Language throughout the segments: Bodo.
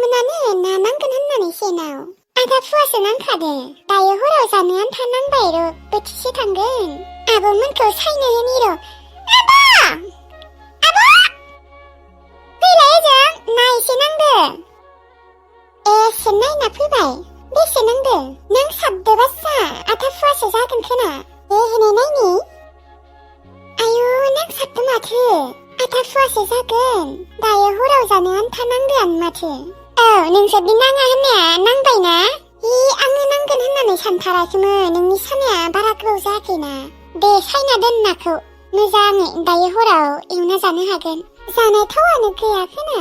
मोनानो ना नांगोन होननानै सेनाव आधा फुवासो नांखादों दायो हराव जानो आन्था नांबाय र' बोथिसे थांगोन आब'मोनखौ सायनो होनि र' आब' फैलाय ओजों ना एसे नांदों एसे नायना फैबाय बेसे नांदों नों साबदो बासा आधा फुवासो जागोन खोना हनै नायनि आयु नों साबदो माथो आधा फुवासो जागोन दायो हराव जानो आन्था नांगोन माथो औ नोंसोरनि नाङा होननाया नांबायना आङो नांगोन होननानै सानथाराखैमोन नोंनि सानाया बारा गोबाव जायाखैना दे सायना दोन नाखौ मोजाङै दायो हराव एवना जानो हागोन जानाय थावानो गैया खोना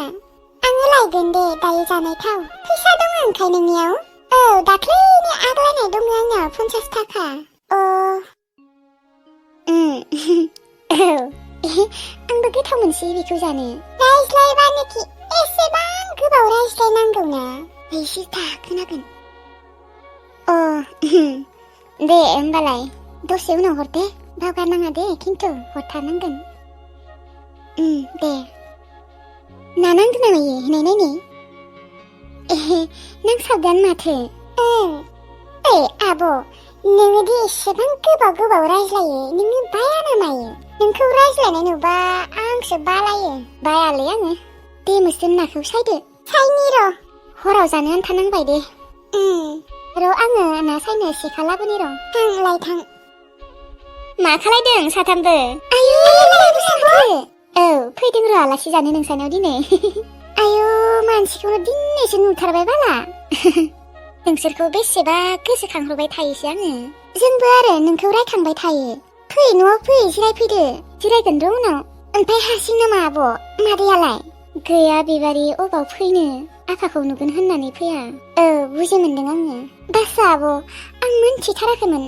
आङो लायगोन दे दायो जानाय थाव फैसा दङ ओंखाय नोंनियाव औ दाख्लैनि आग्लायनाय दङ आंनाव 50 थाखा औ आंबो गोथाव मोनसै बेखौ जानो रायज्लायबानोखि एसेबां गोबाव रायज्लायनांगौना सिथा खोनागोन दे होमबालाय दसे उनाव हर दे बावगारनाङा दे खिन्थु हरथारनांगोन दे ना नांदों ना मायो हनै नायनि नांसाबगोन माथो ओइ आब' नोङो दि एसेबां गोबाव रायज्लायो नोङो बाया ना मायो नोंखौ रायज्लायनाय नुबा आंसो बालायो बायालै आङो दे मोस्रोम नाखौ सायदो सायनि र' हराव जानो आन्था नांबाय दे र' आङो ना सायनो सेखा लाबोनि र' थांलाय थां मा खालायदों साथामबो आयु औ फैदों र' आलासि जानो नोंसानाव दिनै आयु मानसिखौनो दिनैसो नुथारबाय बाला नोंसोरखौ बेसेबा गोसोखांहरबाय थायोसै आङो जोंबो आरो नोंखौ रायखांबाय थायो फै न'आव फै जिरायफैदो जिरायगोन र' उनाव ओमफ्राय हारसिं नामा आब' मादैयालाय गैया बिबारि अबाव फैनो आफाखौ नुगोन होननानै फैया औ बुजि मोनदों आङो दासो आब' आं मोनथिथाराखैमोन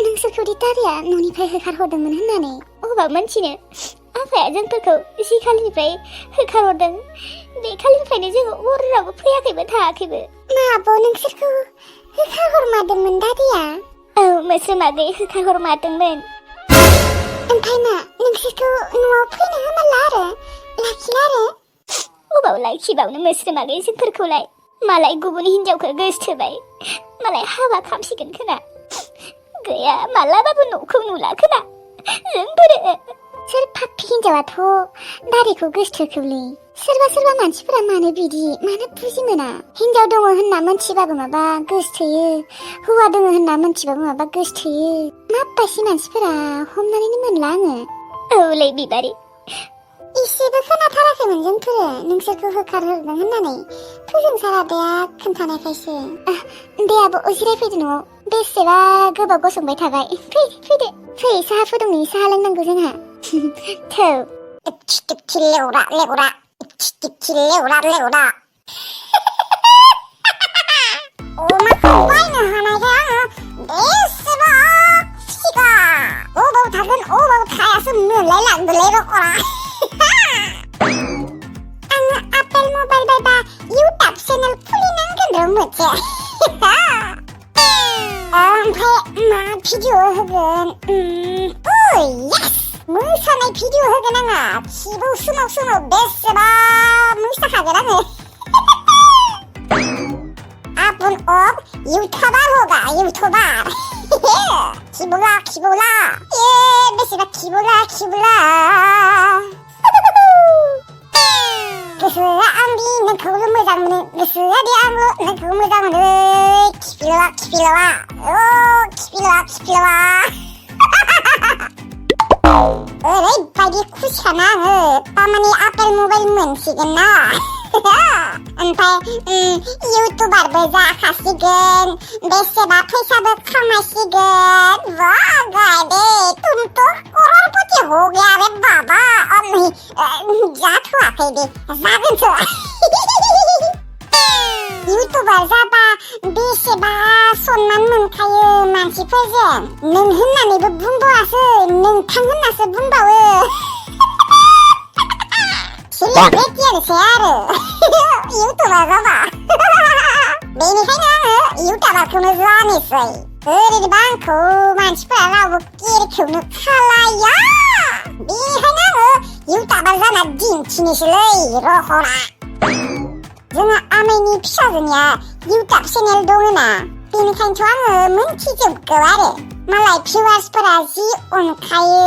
नोंसोरखौ दि दारिया न'निफ्राय होखारहरदोंमोन होननानै अबाव मोनथिनो आफाया जोंफोरखौ जि खालिनिफ्राय होखारहरदों बे खालिनिफ्रायनो जोङो हरावबो फैयाखैबो थायाखैबो मा आब' नोंसोरखौ होखारहरमारदोंमोन दादिया औ मोस्रोम आगै होखारहरमारदोंमोन ओमफ्राय मा नोंसोरखौ न'आव फैनो होमारला आरो लाखिला आरो अबाव लाखिबावनो मोस्रोम आगै जोंफोरखौलाय मालाय गुबुन हिनजावखौ गोसथोबाय मालाय हाबा खामसिगोन खोना गैया मालाबाबो न'खौ नुला खोना जोंफोरो सोर फाफि हिनजावाथ' दारिखौ गोसथोखौलै सोरबा मानसिफोरा मानो बिदि मानो बुजि मोना हिनजाव दङ होनना मोनथिबाबो माबा गोसथोयो हौवा दङ होनना मोनथिबाबो माबा गोसथोयो माबायदि मानसिफोरा हमनानैनो मोनला आङो औलै बिबारि इसेबो खोनाथाराखैमोन जोंफोरो नोंसोरखौ होखारहरदों होननानै फोजोंसारादाया खोन्थानायखायसो दे आब' जिरायफैदो न'आव बेसेबा गोबाव गसंबाय थाबाय फैदो फै साहा फुदुंनि साहा लोंनांगौ जोंहा थौ टिपटि लेवरा लेवरा टिपटि लेवरा लेवरा अमाखौ बायनो हानायखाय आङो बेसेबा सिगा अबाव थागोन अबाव थायासो मोनलाय लांदोलै रखरा आङो आपेल मबाइल बायबा इउटुब चेनेल खुलिनांगोन र' मोनसे ओमफ्राय मा भिडिअ होगोन येस मोसानाय भिडिअ होगोन आङो खिबौ सुमाव बेसेबा मोसाखागोन आङो आपुन अब इउटुबार होगा इउटुबार खिबौला बेसेबा खिबौला गोसोआ आंदि नोंखौल' मोजां मोनो गोसोआ दि आंल' नोंखौ मोजां मोनो खिफिलवा ओरैबायदि खुसियाना आङो तामाने आपेल मबाइल मोनसिगोन ना ओमफ्राय इउटुबारबो जाखासिगोन बेसेबा फैसाबो खामायसिगोन वाह दे तुम तो करोड़पति हो गया रे बाबा जाथ'वाखै दे जागोनसो इउटुबार जाबा बेसेबा सनमान मोनखायो मानसिफोरजों नों होननानैबो बुंबावासो नोंथां होननासो बुंबावो सेलिब्रिटियानोसै आरो इउटुबार जाबा बेनिखायनो आङो इउटुबारखौनो जानोसै ओरैनोबा आंखौ मानसिफोरा रावबो केरखौनो खालाया बेनिखायनो आङो इउटुबार जाना दिन्थिनोसैलै रखरा जोंहा आमाइनि फिसाजोनिया इउटुब चेनेल दङना बेनिखायनोथ' आङो मोनथिजोबगौ आरो मालाय भिउवार्सफोरा जि अनखायो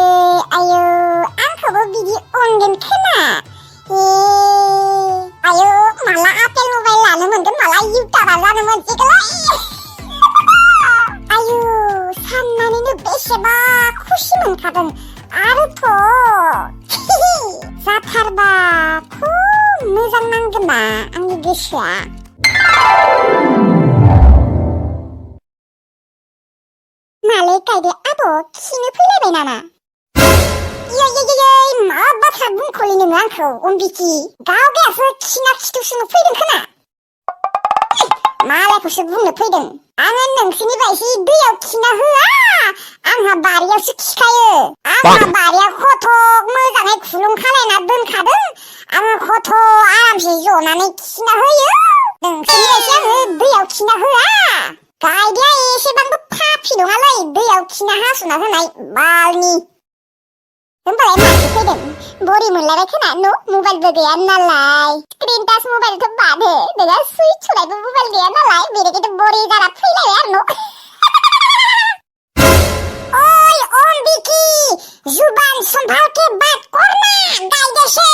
आयौ आंखौबो बिदि अनगोन खोमा आयौ माला आपेल मबाइल लानो मोनगोन माला इउटुबार जानो मोनसिगोनलै आयौ साननानैनो बेसेबा खुसि मोनखादों आरोथ' जाथारबाथ' मोजां नांगोन ना आंनि गोसोआ मालै गायदे आब' खिनो फैलायबाय नामा मा बाथ्रा बुंख'लै नोङो आंखौ अनबिखि गावगायासो खिना खिथुसोनो फैदों खोमा मालायखौसो बुंनो फैदों आङो नोंसोरनि बायदि दैयाव खिना होआ आंहा बारियावसो खिखायो आंहा बारिया खथ' मोजाङै खुलुं खालायना दोनखादों आङो खथ' आरामसे जनानै खिना होयो नोंसोरनि बायदि आङो दैयाव खिना होआ गायदेया एसेबांबो फाफि नङालै दैयाव खिना हासुना होनाय बालनि होमबालाय माथो फैदों बरि मोनलायबाय खोना न' मबाइलबो गैया नालाय स्क्रिन टाच मबाइलथ' बादो नोंहा सुइच होनायबो मबाइल गैया नालाय बेनिखायनो बरि जाना फैलायबाय आरो न' ओइ अम्बिकी जुबान संभाल के बात करना गायदे से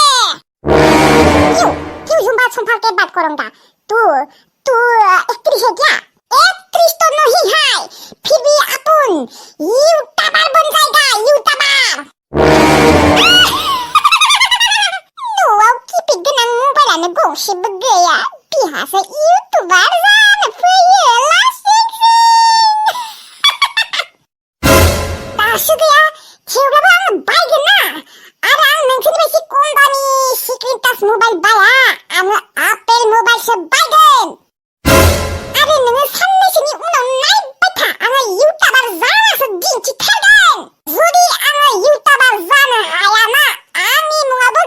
क्यों जुबान संभाल के बात करूंगा तू एक्ट्रेस है क्या एक्ट्रेस तो नहीं है फिर भी अपन यूट्यूबर बन जाएगा यूट्यूबर न'आव किपेड गोनां मबाइलानो गंसेबो गैया बिहासो इउटुबार जानो फैयो लासिंसिं दासो गैया थेवब्लाबो आङो बायगोन ना आरो आं नोंसोरनि बायदि कम्पानि स्क्रिन टाच मबाइल बाया आङो आपेल मबाइलसो बायगोन आरो नोङो साननैसोनि उनाव नायबाय था आङो इउटुबार जानासो दिन्थिथारगोन जुदि आङो इउटुबार जानो हायाना आंनि मुङाबो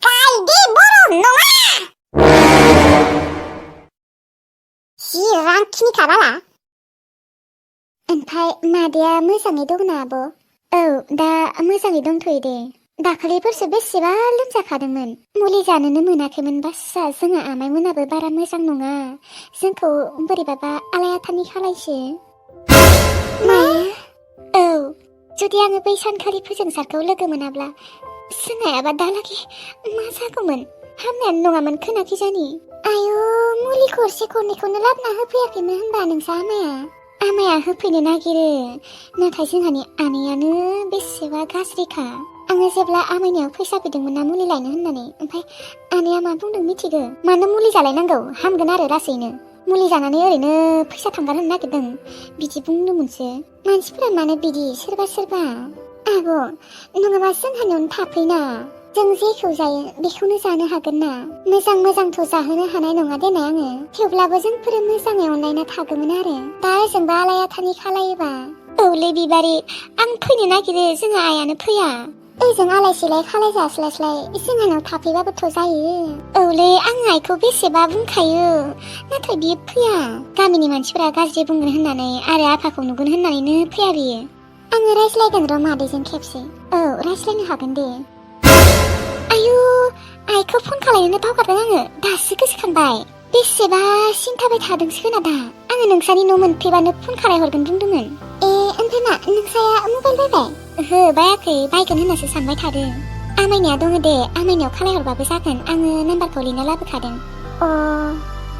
गायदे बर' नङा जि रांखिनिखा बाला ओमफ्राय मादैया मोजाङै दंना आब' औ दा मोजाङै दंथ'यो दे दाखालिफोरसो बेसेबा लोमजाखादोंमोन मुलि जानोनो मोनाखैमोन बासा जोंहा आमाइमोनाबो बारा मोजां नङा जोंखौ बोरैबाबा आलाय-आथानि खालायसो माया औ जुदि आङो बै सानखालि फोजोंसारखौ लोगो मोनाब्ला जोंहायाबा दालागै मा जागौमोन हामनायानो नङामोन खोनाखै जानि आयौ मुलि गरसे गरनैखौनो लाबोना होफैयाखैमोन होनबा नोंसा आमाया होफैनो नागिरो नाथाय जोंहानि आनैयानो बेसेबा गाज्रिखा आङो जेब्ला आमाइनियाव फैसा बिदोंमोन ना मुलि लायनो होननानै ओमफ्राय आनैया मा बुंदों मिथिगौ मानो मुलि जालायनांगौ हामगोन आरो लासैनो मुलि जानानै ओरैनो फैसा थांगारहोनो नागिरदों बिदि बुंदोंमोनसो मानसिफोरा मानो बिदि सोरबा आब' नङाबा जोंहानियावनो थाफैना जों जेखौ जायो बेखौनो जानो हागोन ना मोजांथ' जाहोनो हानाय नङा देनाय आङो थेवब्लाबो जोंफोरो मोजाङै अनलायना थागौमोन आरो दा ओजोंबा आलाय-आथानि खालायोबा औलै बिबारि आं फैनो नागिरो जोंहा आइयानो फैया ओजों आलाय-सिलाय खालाय जास्लायस्लाय जोंहानाव थाफैबाबोथ' जायो औलै आं आइखौ बेसेबा बुंखायो नाथाय बियो फैया गामिनि मानसिफोरा गाज्रि बुंगोन होननानै आरो आफाखौ नुगोन होननानैनो फैया बियो आङो रायज्लायगोन र' मादैजों खेबसे औ रायज्लायनो हागोन दे आयु आइखौ फन खालायनो बावगारदों आङो दासो गोसोखांबाय बेसेबा सिन्थाबाय थादोंसो खोना दा आङो नोंसानि न' मोनफैबानो फन खालायहरगोन बुंदोंमोन ओमफ्राय मा नोंसाया मबाइल बायबाय ओहो बायाखै बायगोन होननासो सानबाय थादों आमाइनिया दङ दे आमाइनियाव खालायहरबाबो जागोन आङो नाम्बारखौ लिरना लाबोखादों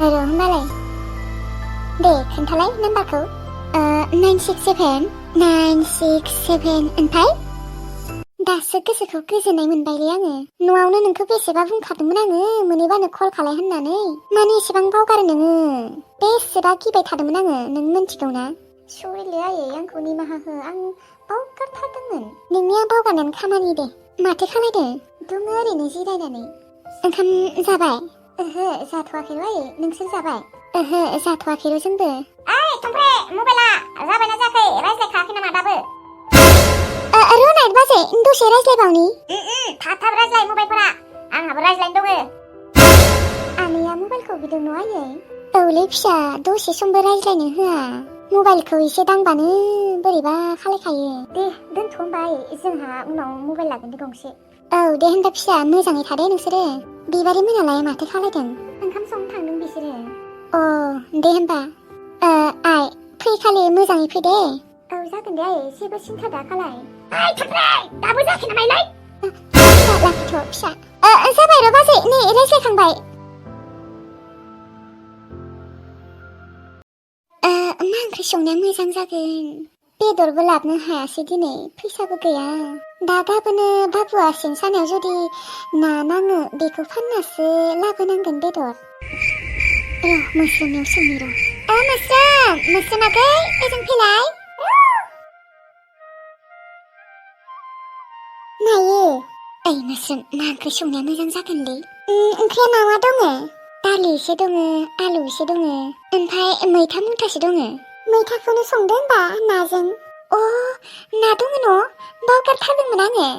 र' होमबालाय दे खोन्थालाय नाम्बारखौ 967 ओमफ्राय दासो गोसोखौ गोजोननाय मोनबायलै आङो न'आवनो नोंखौ बेसेबा बुंखादोंमोन आङो मोनैबानो कल खालाय होननानै मानो एसेबां बावगारो नोङो बेसेबा गिबाय थादोंमोन आङो नों मिन्थिगौ ना सरिलै आयै आंखौ निमाहा हो आं बावगारथारदोंमोन नोंनिया बावगारनानै खामानि दे माथो खालायदों दङ ओरैनो जिरायनानै ओंखाम जाबाय ओहो जाथ'वाखैर' आयै नोंसोर जाबाय ओहो जाथ'वाखैर' जोंबो ओइ थुमफ्रे मबाइला जाबायना जायाखै रायज्लायखायाखै नामा दाबो रनायत बाजै दसे रायज्लायबावनि थाब रायज्लाय मबाइलफोरा आंहाबो रायज्लायनो दङ आनैया मबाइलखौ बिदों न' आयै औलै फिसा दसे समबो रायज्लायनो होआ मबाइलखौ एसे दांबानो बोरैबा खालायखायो दे दोनथ' होनबा आयै जोंहा उनाव मबाइल लागोन गंसे औ दे होनबा फिसा मोजाङै थादे नोंसोरो बिबारि मोनालाय माथो खालायदों ओंखाम संनो थांदों बिसोरो। अ दे होमबा आइ फैखालि मोजाङै फै दे। औ जागोन दे आइ जेबो सिन्था दाखालाय। आइ थांबाय दाबो जायाखै नामालाय? लाखिथ' फिसा जाबाय र' बाजै नै रायज्लायखांबाय। मा ओंख्रि संनाया मोजां जागोन? बेदरबो लाबोनो हायासै दिनै फैसाबो गैया। दा गाबोनो बाबुआ सिं सानायाव जुदि ना नाङो बेखौ फाननासो लाबोनांगोन बेदर। मोस्रोमनियाव सोंनि र'। मोस्रोम आगै ओजों फैलाय। मायो? ओइ मोस्रोम मा ओंख्रि संनाया मोजां जागोनलै? ओंख्रिया मा मा दङ? दालि एसे दङ, आलु एसे दङ, ओमफ्राय मैथा मुथासे दङ। मैथाखौनो संदो होनबा नाजों। अ ना दङ न'? बावगारथारदोंमोन आङो।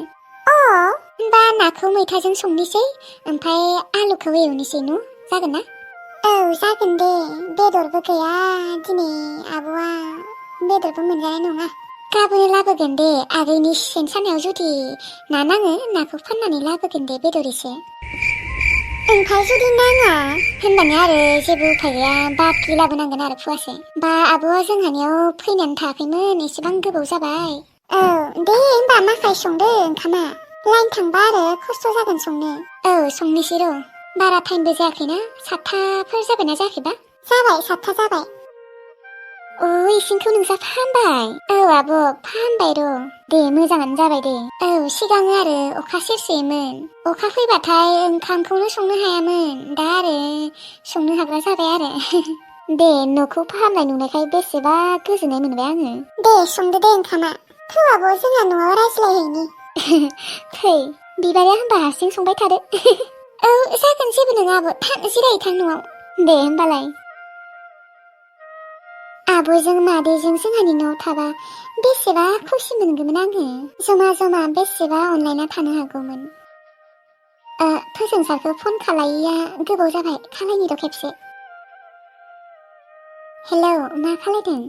होनबा नाखौ मैथाजों संनोसै ओमफ्राय आलुखौ एवनोसै न'? जागोन ना? औ जागोन दे। बेदरबो गैया दिनै आब'आ बेदरबो मोनजानाय नङा। गाबोन लाबोगोन दे आगैनि सेन सानायाव जुदि ना नाङो नाखौ फाननानै लाबोगोन दे बेदर एसे। ओमफ्राय जुदि नाङा होनबानो आरो जेबो उफाय गैया बाखि लाबोनांगोन आरो फुवासे। बा आब'आ जोंहानियाव फैनानै थायाखैमोन एसेबां गोबाव जाबाय। औ दे होमबा माखाय संदो ओंखामा। लाइन थांबा आरो खस्थ' जागोन संनो। औ संनोसै र'। बारा टाइमबो जायाखैना 7थाफोर जाबायना जायाखैबा? जाबाय 7था जाबाय। इसिंखौ नोंसा फाहामबाय? औ आब' फाहामबाय र'। दे मोजाङानो जाबाय दे। औ सिगां आरो अखा सेरसोयोमोन। अखा फैबाथाय ओंखामखौनो संनो हायामोन। दा आरो संनो हाग्रा जाबाय आरो। दे न'खौ फाहामनाय नुनायखाय बेसेबा गोजोननाय मोनबाय आङो। दे संदो दे ओंखामा। थौ आब' जोंहा न'आव रायज्लायहैनि। फै बिबारिया होनबा हारसिं संबाय थादो। औ जागोन जेबो नङा आब' जिराय थां न'आव। दे होमबालाय। आब'जों मादैजों जोंहानि न'आव थाबा बेसेबा खुसि मोनगौमोन आङो। जमा जमा बेसेबा अनलायना थानो हागौमोन। फोजोंसारखौ फन खालायैया गोबाव जाबाय खालायनि र' खेबसे। हेलौ मा खालायदों?